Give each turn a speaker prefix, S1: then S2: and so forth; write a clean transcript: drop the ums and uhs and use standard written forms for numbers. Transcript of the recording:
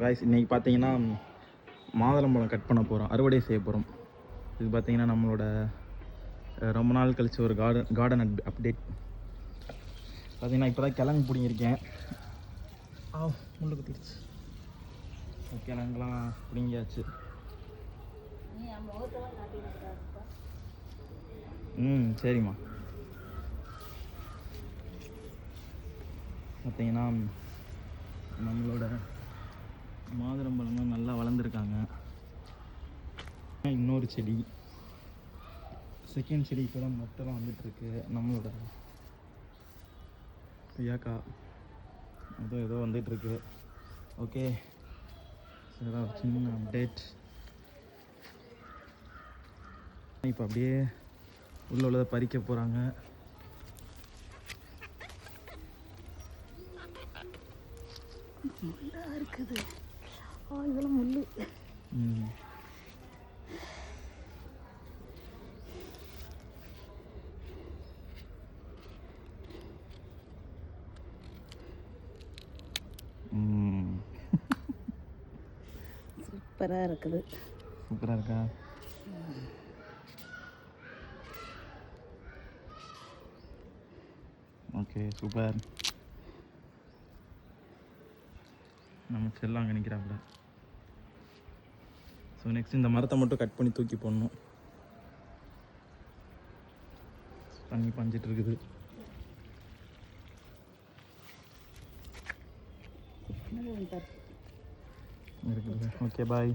S1: Guys இன்றைக்கி பார்த்தீங்கன்னா மாதுளம்பழம் கட் பண்ண போகிறோம், அறுவடை செய்ய போகிறோம். இது பார்த்தீங்கன்னா நம்மளோட ரொம்ப நாள் கழித்து ஒரு கார்டன் அப்டேட். பார்த்தீங்கன்னா இப்போ தான் கிழங்கு பிடிங்கிருக்கேன். முள்ளு குத்திடுச்சு. கிழங்குலாம் பிடிங்கியாச்சு. சரிம்மா. பார்த்தீங்கன்னா நம்மளோட மாதுளம்பழம்லாம் நல்லா வளர்ந்துருக்காங்க. இன்னொரு செடி, செகண்ட் செடி இப்போ தான் மொத்தமாக வந்துட்டுருக்கு. நம்மளோட கொய்யாக்காய் ஏதோ வந்துட்டுருக்கு. ஓகே, இதுதான் சின்ன அப்டேட். இப்போ அப்படியே உள்ளதை பறிக்க போகிறாங்க.
S2: முள்ளாக இருக்குது. இதெல்லாம் முள். சூப்பராக இருக்குது.
S1: சூப்பராக இருக்கா? Okay, super. நம்ம செல்லம் அங்கே நிற்கிறாப்புல. ஸோ நெக்ஸ்ட் இந்த மரத்தை மட்டும் கட் பண்ணி தூக்கி போடணும். தண்ணி பாஞ்சிட்டு இருக்குது. இருக்குது. ஓகே, பாய்.